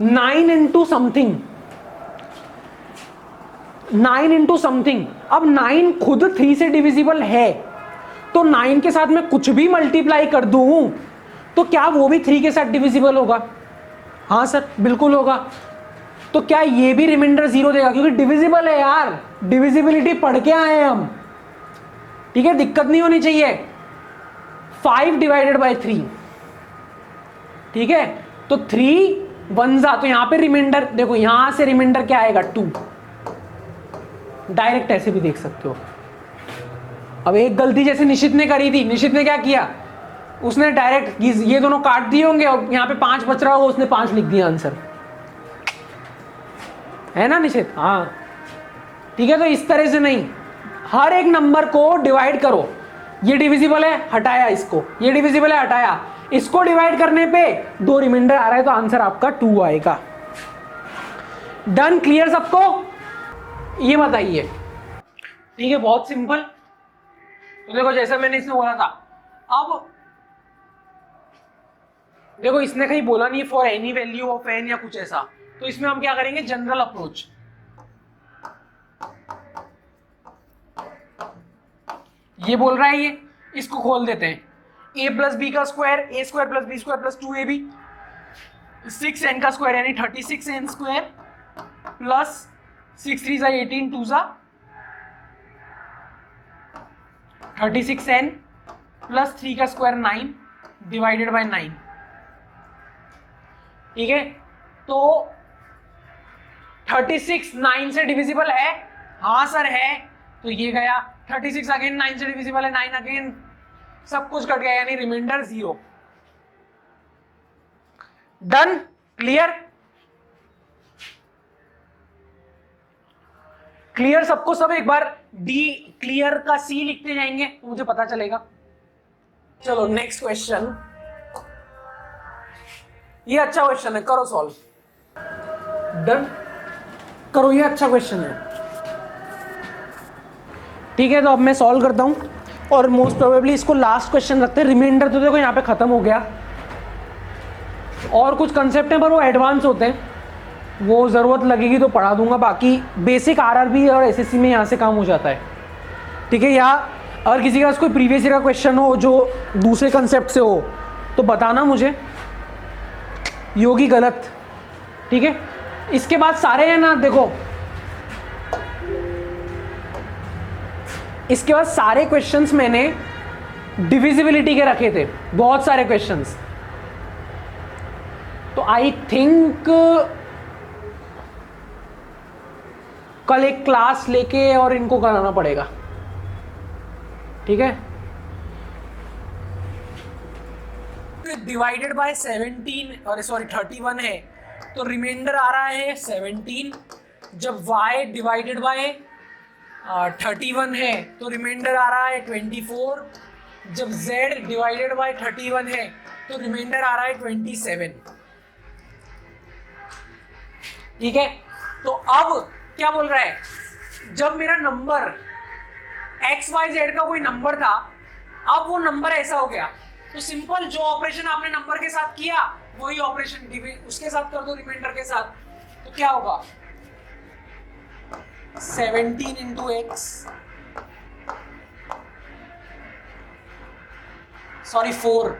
S1: 9 इंटू समथिंग, 9 इंटू समथिंग, अब 9 खुद 3 से डिविजिबल है, तो 9 के साथ मैं कुछ भी मल्टीप्लाई कर दूं तो क्या वो भी 3 के साथ डिविजिबल होगा? हाँ सर, बिल्कुल होगा। तो क्या ये भी रिमाइंडर 0 देगा? क्योंकि डिविजिबल है यार, डिविजिबिलिटी पढ़ के आए हैं हम। ठीक है, दिक्कत नहीं होनी चाहिए। 5 डिवाइडेड बाय 3, ठीक है, तो 3 1 जा, तो यहां पे रिमाइंडर देखो, यहां से रिमाइंडर क्या आएगा 2, डायरेक्ट ऐसे भी देख सकते हो। अब एक गलती जैसे निशित ने करी थी, निशित ने क्या किया, उसने डायरेक्ट ये दोनों काट दिए होंगे और यहां पे 5 बच रहा होगा, उसने 5 लिख दिया आंसर, है ना निशित? हाँ, ठीक है, तो इस तरह से नहीं, हर एक नंबर को डिवाइड करो। ये डिविजिबल है, हटाया इसको, ये डिविजिबल है, हटाया इसको, डिवाइड करने पे 2 रिमाइंडर आ रहा है, तो आंसर आपका 2 आएगा। डन, क्लियर सबको? ये बताइए। ठीक है, बहुत सिंपल। तो देखो जैसा मैंने इसमें बोला था, अब देखो इसने कहीं बोला नहीं for any value of n या कुछ ऐसा, तो इसमें हम क्या करेंगे, जनरल अप्रोच। ये बोल रहा है, ये इसको खोल देते हैं, a प्लस बी का square, a square plus B square plus 2ab, 6n का स्क्वायर यानी 36n square plus 6 3 18 2 36n plus 3 का स्क्वायर 9 डिवाइडेड बाय 9। ठीक है, तो 36 9 से डिविजिबल है? हाँ सर है, तो ये गया 36 अगेन 9 से डिविजिबल है, 9 अगेन, सब कुछ कट गया, यानी रिमाइंडर 0। Done, clear? क्लियर सबको? सब एक बार डी क्लियर का सी लिखते जाएंगे तो मुझे पता चलेगा। चलो नेक्स्ट क्वेश्चन, ये अच्छा क्वेश्चन है, करो सॉल्व। डन, करो, ये अच्छा क्वेश्चन है। ठीक है, तो अब मैं सॉल्व करता हूं, और मोस्ट प्रोबेबली इसको लास्ट क्वेश्चन रखते हैं। रिमाइंडर तो देखो यहाँ पे खत्म हो गया, और कुछ कंसेप्ट हैं पर वो एडवांस होते हैं, वो ज़रूरत लगेगी तो पढ़ा दूंगा। बाकी बेसिक आरआरबी और एसएससी में यहाँ से काम हो जाता है। ठीक है, या अगर किसी के पास कोई प्रीवियस ईयर का क्वेश्चन हो जो दूसरे कंसेप्ट से हो तो बताना मुझे, योगी गलत। ठीक है, इसके बाद सारे हैं ना, देखो इसके बाद सारे क्वेश्चंस मैंने डिविजिबिलिटी के रखे थे, बहुत सारे क्वेश्चंस। तो आई थिंक कल एक क्लास लेके और इनको कराना पड़ेगा, ठीक है। डिवाइडेड बाय 17 और सॉरी 31 है, तो रिमाइंडर आ रहा है 17। जब y डिवाइडेड बाय 31 है तो रिमाइंडर आ रहा है 24। जब z डिवाइडेड बाय 31 है तो रिमाइंडर आ रहा है 27, ठीक है। तो अब क्या बोल रहा है, जब मेरा नंबर x y z का कोई नंबर था, अब वो नंबर ऐसा हो गया, तो सिंपल जो ऑपरेशन आपने नंबर के साथ किया वही ऑपरेशन उसके साथ कर दो, रिमाइंडर के साथ। तो क्या होगा 17 इंटू एक्स, सॉरी 4,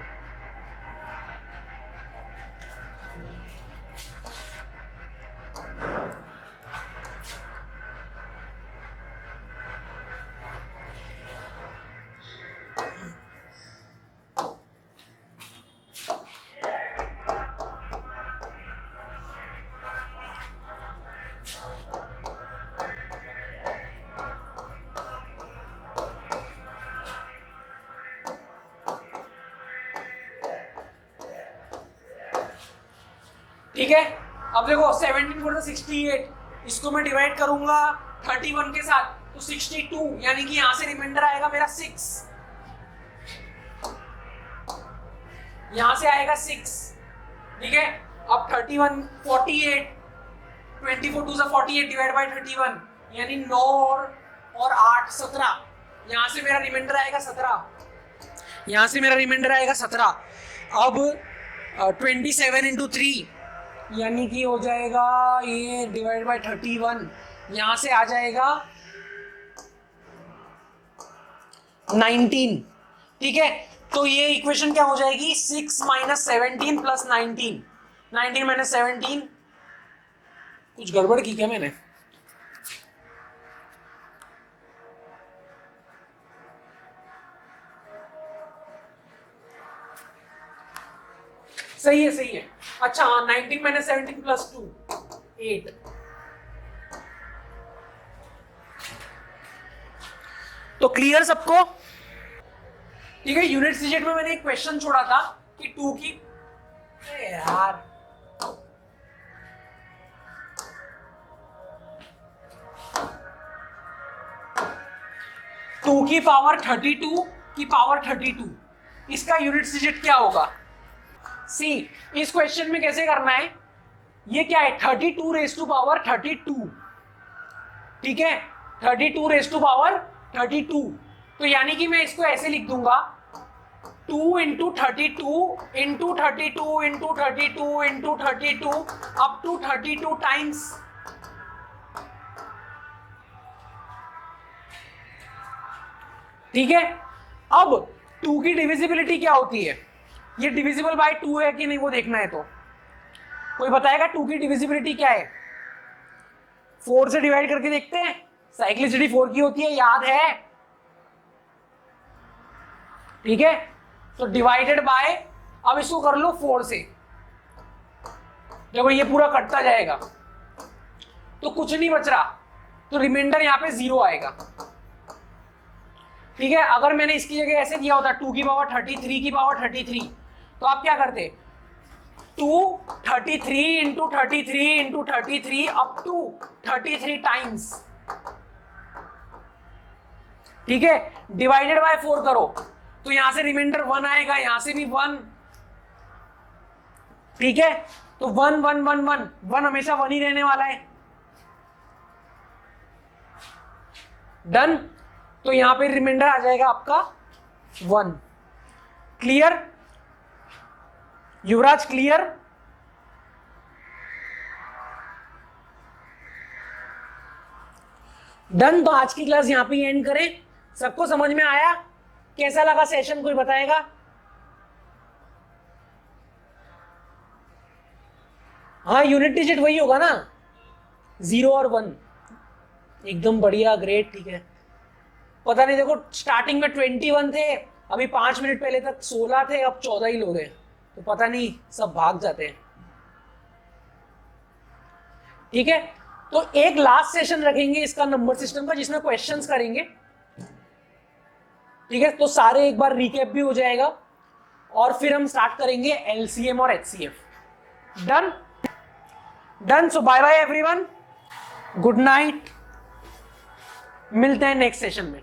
S1: ठीक है। अब देखो 17 4 68, इसको मैं डिवाइड करूंगा 31 के साथ तो 62, यानी कि यहां से रिमाइंडर आएगा मेरा 6, यहां से आएगा 6, ठीक है। अब 31 48, 24 2 48 डिवाइड बाय 31, यानी 9 और 8 17, यहां से मेरा रिमाइंडर आएगा 17, यहां से मेरा रिमाइंडर आएगा 17। अब 27 इंटू 3, यानी कि हो जाएगा ये डिवाइड बाय 31, यहां से आ जाएगा 19, ठीक है। तो ये इक्वेशन क्या हो जाएगी 6 माइनस 17 प्लस 19, 19 माइनस 17, कुछ गड़बड़ की क्या मैंने? सही है, सही है। अच्छा हाँ, 19 माइनस 17 प्लस 2 8। तो क्लियर सबको? ठीक है। यूनिट सीजेट में मैंने एक क्वेश्चन छोड़ा था कि 2 की यार टू की पावर 32 की पावर 32, इसका यूनिट सीजेट क्या होगा? सी, इस क्वेश्चन में कैसे करना है, ये क्या है 32 रेज टू पावर 32, ठीक है। 32 रेज टू पावर 32, तो यानी कि मैं इसको ऐसे लिख दूंगा 2 into 32 into 32 into 32 into 32 up to 32 times, ठीक है। अब 2 की डिविजिबिलिटी क्या होती है, ये डिविजिबल बाय 2 है कि नहीं वो देखना है। तो कोई बताएगा 2 की डिविजिबिलिटी क्या है? 4 से डिवाइड करके देखते हैं, साइक्लिसिटी 4 की होती है, याद है, ठीक है। तो डिवाइडेड बाय, अब इसको कर लो 4 से, देखो ये पूरा कटता जाएगा तो कुछ नहीं बच रहा, तो रिमाइंडर यहां पे 0 आएगा, ठीक है। अगर मैंने इसकी जगह ऐसे दिया होता 2 की पावर 33 की पावर 33, तो आप क्या करते 2 33 into 33 into 33 up to 33 times, ठीक है। डिवाइडेड बाय 4 करो तो यहां से रिमाइंडर 1 आएगा, यहां से भी 1, ठीक है। तो 1 1 1 1 1 हमेशा 1 ही रहने वाला है, डन। तो यहां पे रिमाइंडर आ जाएगा आपका 1। क्लियर युवराज? क्लियर? डन। तो आज की क्लास यहां पे एंड करें। सबको समझ में आया? कैसा लगा सेशन, कोई बताएगा? हाँ, यूनिट डिजिट वही होगा ना, 0 और 1, एकदम बढ़िया, ग्रेट, ठीक है। पता नहीं, देखो स्टार्टिंग में 21 थे, अभी 5 मिनट पहले तक 16 थे, अब 14 ही लोग हैं, तो पता नहीं सब भाग जाते हैं। ठीक है, तो एक लास्ट सेशन रखेंगे इसका नंबर सिस्टम का, जिसमें क्वेश्चंस करेंगे। ठीक है, तो सारे एक बार रिकैप भी हो जाएगा, और फिर हम स्टार्ट करेंगे एलसीएम और HCF. Done done. So bye bye everyone, good night, मिलते हैं नेक्स्ट सेशन में।